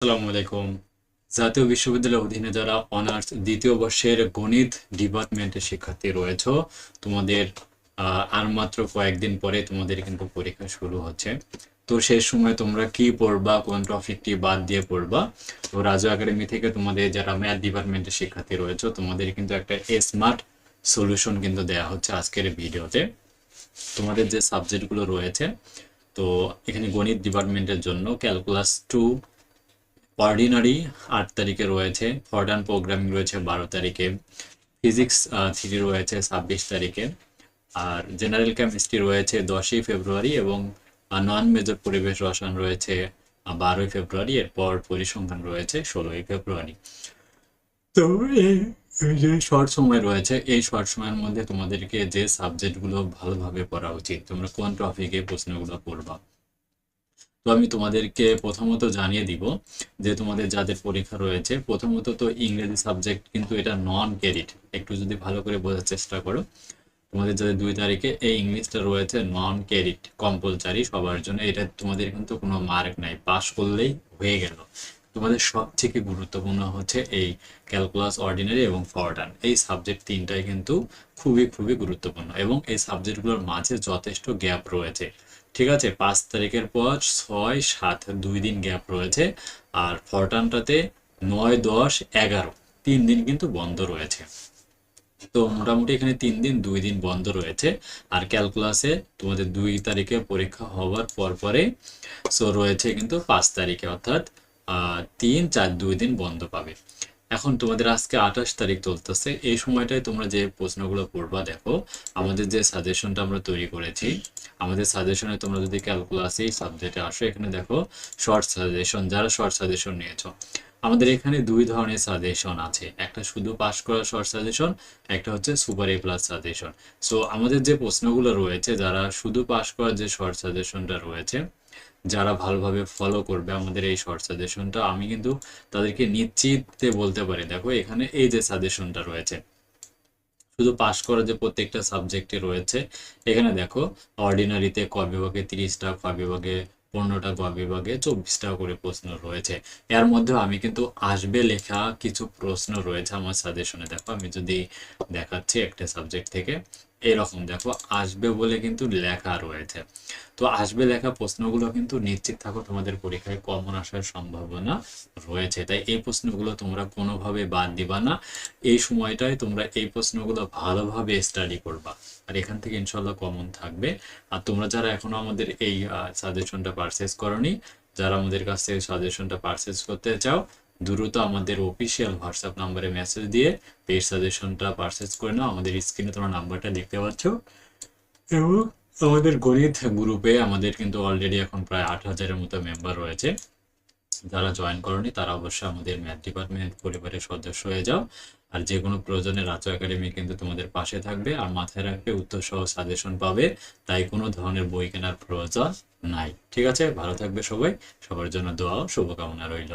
আসসালামু আলাইকুম। জাতীয় বিশ্ববিদ্যালয়ের অধীনে যারা অনার্স দ্বিতীয় বর্ষের গণিত ডিপার্টমেন্টের শিক্ষার্থী রয়েছে, তোমাদের আর মাত্র কয়েকদিন পরে তোমাদের কিন্তু পরীক্ষা শুরু হচ্ছে। তো সেই সময় তোমরা কি পড়বা, কোন টপিকটি বাদ দিয়ে পড়বা? তো রাজু একাডেমি থেকে তোমাদের যারা ম্যাথ ডিপার্টমেন্টের শিক্ষার্থী রয়েছে, তোমাদের কিন্তু একটা স্মার্ট সলিউশন কিন্তু দেওয়া হচ্ছে আজকের ভিডিওতে। তোমাদের যে সাবজেক্টগুলো রয়েছে, তো এখানে গণিত ডিপার্টমেন্টের জন্য ক্যালকুলাস 2 অর্ডিনারি 8 তারিখে রয়েছে, ফরডান প্রোগ্রামিং রয়েছে 12 তারিখে, ফিজিক্স 3 রয়েছে 26 তারিখে, আর জেনারেল কেমিস্ট্রি রয়েছে 10ই ফেব্রুয়ারি এবং নন মেজর পরিবেশ রসায়ন রয়েছে 12ই ফেব্রুয়ারি। এরপর পরিসংখ্যান রয়েছে 16ই ফেব্রুয়ারি। তো এই এই যে শর্ট সময় রয়েছে, এই শর্ট সময়ের মধ্যে তোমাদেরকে যে সাবজেক্টগুলো ভালোভাবে পড়া উচিত, তোমরা কোন টপিকে প্রশ্নগুলো পড়বা। তো আমি তোমাদেরকে প্রথমত জানিয়ে দিব যে তোমাদের যাদের পরীক্ষা রয়েছে, প্রথমত তো ইংরেজি সাবজেক্ট কিন্তু এটা নন ক্রেডিট। একটু যদি ভালো করে বোঝার চেষ্টা করো, তোমাদের যাদের 2 তারিখে এই ইংলিশটা রয়েছে নন ক্রেডিট, কম্পালসারি সবার জন্য। এটা তোমাদের কিন্তু কোনো মার্ক নাই, পাস করলেই হয়ে গেল। তোমাদের সব থেকে গুরুত্বপূর্ণ হচ্ছে এই ক্যালকুলাস অর্ডিনারি এবং ফরডান, এই সাবজেক্ট তিনটাই কিন্তু খুবই খুবই গুরুত্বপূর্ণ এবং এই সাবজেক্টগুলোর মাঝে যথেষ্ট গ্যাপ রয়েছে। ঠিক আছে, 5 তারিখের পর 6, 7 2 দিন গ্যাপ রয়েছে, আর ফরটানটাতে 9, 10, 11 3 দিন কিন্তু বন্ধ রয়েছে। তো মোটামুটি এখানে 3 দিন 2 দিন বন্ধ রয়েছে। আর ক্যালকুলাসে তোমাদের 2 তারিখে পরীক্ষা হওয়ার পর পরে সো রয়েছে কিন্তু 5 তারিখে, অর্থাৎ 3, 4, 2 দিন বন্ধ পাবে। এখন তোমাদের আজকে 28 তারিখ চলতেছে, এই সময়টায় তোমরা যে প্রশ্নগুলো পড়বা, দেখো আমাদের যে সাজেশনটা আমরা তৈরি করেছি, আমাদের সাজেশনে তোমরা যদি ক্যালকুলাসে এই সাবজেক্টে আসো, এখানে দেখো শর্ট সাজেশন, যারা শর্ট সাজেশন নিয়েছো, আমাদের এখানে 2 ধরনের সাজেশন আছে। একটা শুধু পাস করা শর্ট সাজেশন, একটা হচ্ছে super A plus suggestion. So আমাদের যে প্রশ্নগুলো রয়েছে, যারা শুধু পাস করার যে শর্ট সাজেশনটা রয়েছে, যারা ভালোভাবে ফলো করবে আমাদের এই শর্ট সাজেশনটা, আমি কিন্তু তাদেরকে নিশ্চিতে বলতে পারি, দেখো এখানে এই যে সাজেশনটা রয়েছে, শুধু পাস করা যে প্রত্যেকটা সাবজেক্টে রয়েছে, এখানে দেখো অর্ডিনারিতে ক বিভাগে 30টা, খ বিভাগে 15টা, গ বিভাগে 24টা করে প্রশ্ন রয়েছে। এর মধ্যে আমি কিন্তু আসবে লেখা কিছু প্রশ্ন রয়েছে আমার সাজেশনে। দেখো আমি যদি দেখাচ্ছি একটা সাবজেক্ট থেকে, এরকম দেখো আসবে বলে কিন্তু লেখা রয়েছে। তো আসবে লেখা প্রশ্নগুলো কিন্তু নিশ্চিত থাকো তোমাদের পরীক্ষায় কমন আসার সম্ভাবনা রয়েছে, তাই এই প্রশ্নগুলো তোমরা কোনোভাবে বাদ দিবা না। এই সময়টায় তোমরা এই প্রশ্নগুলো ভালোভাবে স্টাডি করবা, আর এখান থেকে ইনশাল্লাহ কমন থাকবে। আর তোমরা যারা এখনো আমাদের এই সাজেশনটা পারচেস করনি, যারা আমাদের কাছ থেকে সাজেশনটা পারচেস করতে চাও, দ্রুত আমাদের অফিসিয়াল হোয়াটসঅ্যাপ নাম্বারে মেসেজ দিয়ে পেইড সাজেশনটা পারচেস করে নাও। আমাদের স্ক্রিনে তোমরা নাম্বারটা দেখতে পাচ্ছ। এবং আমাদের গণিত গ্রুপে আমাদের কিন্তু অলরেডি এখন প্রায় 8,000-এর মতো মেম্বার রয়েছে। যারা জয়েন করনি তারা অবশ্যই আমাদের ম্যাথ ডিপার্টমেন্ট পরিবারের সদস্য হয়ে যাও। আর যে কোনো প্রয়োজনে রাজু একাডেমি কিন্তু তোমাদের পাশে থাকবে। আর মাথায় রাখবে, উত্তর সহ সাজেশন পাবে, তাই কোনো ধরনের বই কেনার প্রয়োজন নাই। ঠিক আছে, ভালো থাকবে সবাই, সবার জন্য দোয়া ও শুভকামনা রইল।